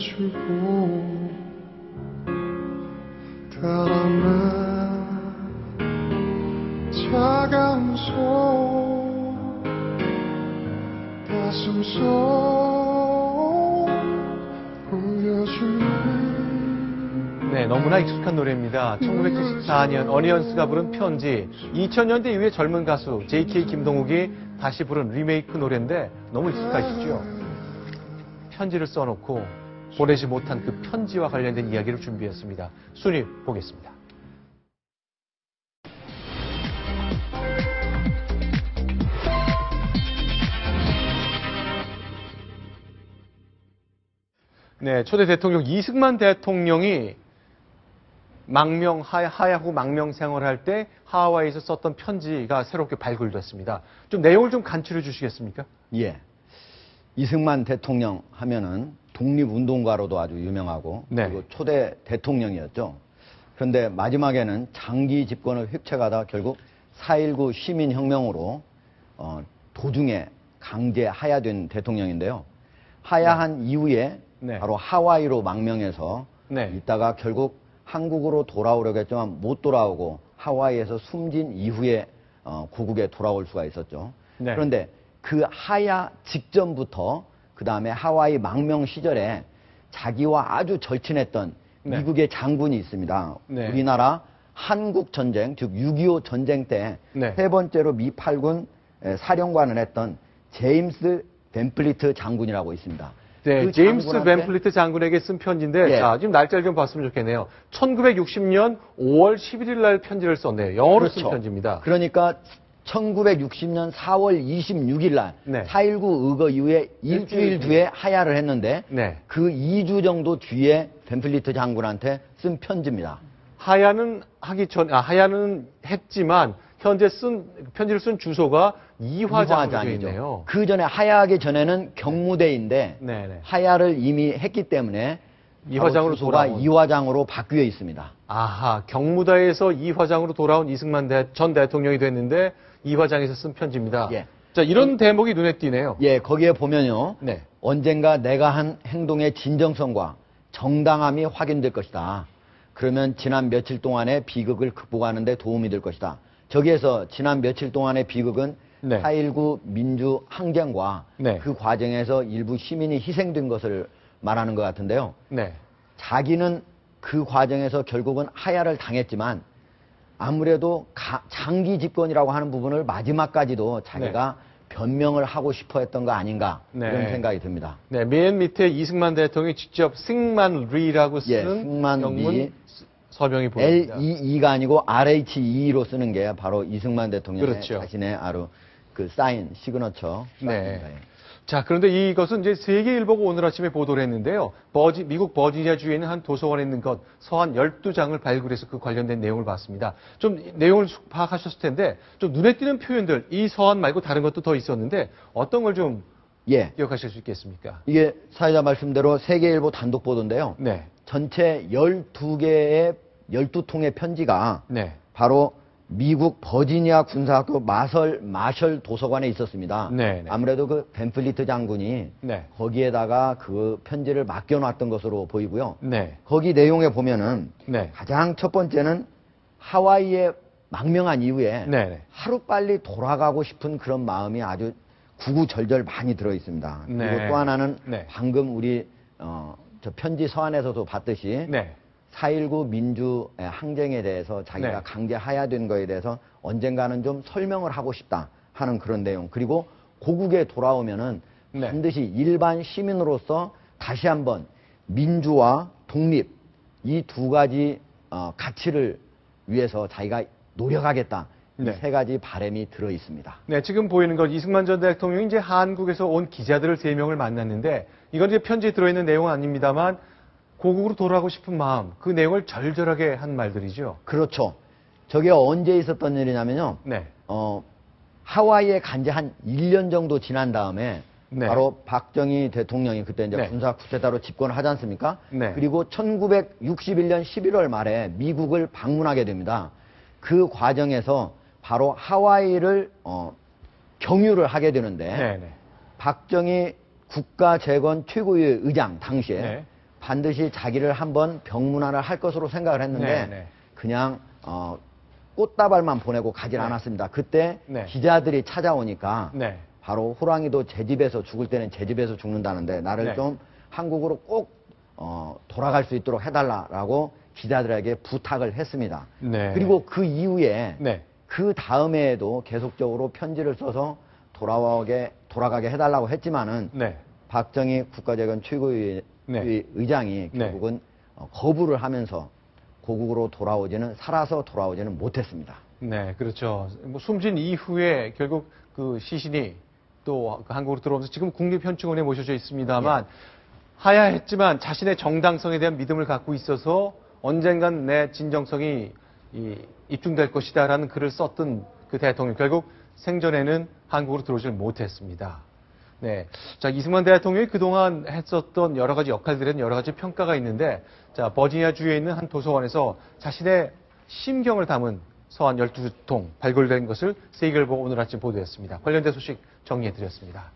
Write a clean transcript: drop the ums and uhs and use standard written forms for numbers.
주고 바람에 차가운 손 가슴 속 올려주네. 네, 너무나 익숙한 노래입니다. 1974년 어니언스가 부른 편지, 2000년대 이후에 젊은 가수 JK 김동욱이 다시 부른 리메이크 노래인데 너무 익숙하시죠? 편지를 써놓고 보내지 못한 그 편지와 관련된 이야기를 준비했습니다. 순위 보겠습니다. 네, 초대 대통령 이승만 대통령이 하야후 망명 생활할 때 하와이에서 썼던 편지가 새롭게 발굴됐습니다. 좀 내용을 좀 간추려 주시겠습니까? 예. 이승만 대통령 하면은 독립운동가로도 아주 유명하고 네. 그리고 초대 대통령이었죠. 그런데 마지막에는 장기 집권을 획책하다 결국 4.19 시민혁명으로 도중에 강제 하야된 대통령인데요. 하야한 이후에 네. 바로 하와이로 망명해서 네. 있다가 결국 한국으로 돌아오려고 했지만 못 돌아오고 하와이에서 숨진 이후에 고국에 돌아올 수가 있었죠. 네. 그런데 그 하야 직전부터 그 다음에 하와이 망명 시절에 자기와 아주 절친했던 네. 미국의 장군이 있습니다. 네. 우리나라 한국전쟁, 즉 6.25 전쟁 때 네. 세 번째로 미 8군 사령관을 했던 제임스 벤플리트 장군이라고 있습니다. 네, 그 제임스 장군한테- 벤플리트 장군에게 쓴 편지인데, 예. 자, 지금 날짜를 좀 봤으면 좋겠네요. 1960년 5월 11일 날 편지를 썼네요. 영어로 쓴 그렇죠. 편지입니다. 그러니까 1960년 4월 26일 날 네. 4.19 의거 이후에 일주일 뒤에 하야를 했는데 네. 그 2주 정도 뒤에 벤플리트 장군한테 쓴 편지입니다. 하야는 했지만, 현재 편지를 쓴 주소가 이화장으로 되어 있네요. 그 전에 하야하기 전에는 경무대인데 네네. 하야를 이미 했기 때문에 이화장으로 주소가 돌아온. 이화장으로 바뀌어 있습니다. 아하, 경무다에서 이화장으로 돌아온 이승만 전 대통령이 됐는데, 이화장에서 쓴 편지입니다. 예. 자, 이런 대목이 눈에 띄네요. 예, 거기에 보면요. 네. 언젠가 내가 한 행동의 진정성과 정당함이 확인될 것이다. 그러면 지난 며칠 동안의 비극을 극복하는 데 도움이 될 것이다. 저기에서 지난 며칠 동안의 비극은 네. 4.19 민주 항쟁과 네. 그 과정에서 일부 시민이 희생된 것을 말하는 것 같은데요. 네. 자기는 그 과정에서 결국은 하야를 당했지만 아무래도 장기 집권이라고 하는 부분을 마지막까지도 자기가 변명을 하고 싶어 했던 거 아닌가 네. 이런 생각이 듭니다. 네, 맨 밑에 이승만 대통령이 직접 승만 리라고 예, 쓰는 승만 영문 리. 서명이 보입니다. LEE가 아니고 RHE로 쓰는 게 바로 이승만 대통령의 그렇죠. 자신의 그 사인, 시그너처. 네. 사인입니다. 자, 그런데 이것은 이제 세계일보가 오늘 아침에 보도를 했는데요. 미국 버지니아주에 있는 한 도서관에 있는 것, 서한 12장을 발굴해서 그 관련된 내용을 봤습니다. 좀 내용을 파악하셨을 텐데, 좀 눈에 띄는 표현들, 이 서한 말고 다른 것도 더 있었는데, 어떤 걸 좀 예. 기억하실 수 있겠습니까? 이게 사회자 말씀대로 세계일보 단독 보도인데요. 네. 전체 12통의 편지가 네. 바로 미국 버지니아 군사학교 마셜 도서관에 있었습니다. 네, 네. 아무래도 그 벤플리트 장군이 네. 거기에다가 그 편지를 맡겨놨던 것으로 보이고요. 네. 거기 내용에 보면은 네. 가장 첫 번째는 하와이에 망명한 이후에 네. 네. 하루빨리 돌아가고 싶은 그런 마음이 아주 구구절절 많이 들어 있습니다. 네. 그리고 또 하나는 네. 방금 우리 저 편지 서한에서도 봤듯이 네. 4.19 민주 항쟁에 대해서 자기가 네. 강제 하야된 거에 대해서 언젠가는 좀 설명을 하고 싶다 하는 그런 내용. 그리고 고국에 돌아오면은 네. 반드시 일반 시민으로서 다시 한번 민주와 독립 이 두 가지 가치를 위해서 자기가 노력하겠다. 이 네. 세 가지 바람이 들어 있습니다. 네, 지금 보이는 건 이승만 전 대통령이 이제 한국에서 온 기자들을 3명을 만났는데, 이건 이제 편지에 들어있는 내용은 아닙니다만, 고국으로 돌아가고 싶은 마음, 그 내용을 절절하게 한 말들이죠. 그렇죠. 저게 언제 있었던 일이냐면요. 네. 하와이에 간 지 한 1년 정도 지난 다음에 네. 바로 박정희 대통령이 그때 이제 네. 군사 쿠데타로 집권을 하지 않습니까? 네. 그리고 1961년 11월 말에 미국을 방문하게 됩니다. 그 과정에서 바로 하와이를 경유를 하게 되는데 네. 네. 박정희 국가재건 최고위 의장 당시에 네. 반드시 자기를 한번 병문안을 할 것으로 생각을 했는데 네. 그냥 꽃다발만 보내고 가질 네. 않았습니다. 그때 네. 기자들이 찾아오니까 네. 바로 호랑이도 제 집에서 죽을 때는 제 집에서 죽는다는데 나를 네. 좀 한국으로 꼭 돌아갈 수 있도록 해달라라고 기자들에게 부탁을 했습니다. 네. 그리고 그 이후에 네. 그 다음에도 계속적으로 편지를 써서 돌아가게 해달라고 했지만은 네. 박정희 국가재건 최고위 네. 의장이 네. 결국은 거부를 하면서 고국으로 살아서 돌아오지는 못했습니다. 네, 그렇죠. 뭐 숨진 이후에 결국 그 시신이 또 한국으로 들어오면서 지금 국립현충원에 모셔져 있습니다만 하야했지만 자신의 정당성에 대한 믿음을 갖고 있어서 언젠간 내 진정성이 입증될 것이다라는 글을 썼던 그 대통령 결국 생전에는 한국으로 들어오질 못했습니다. 네, 자 이승만 대통령이 그동안 했었던 여러 가지 역할들에는 여러 가지 평가가 있는데, 자 버지니아주에 있는 한 도서관에서 자신의 심경을 담은 서한 12통 발굴된 것을 세계일보 오늘 아침 보도했습니다. 관련된 소식 정리해드렸습니다.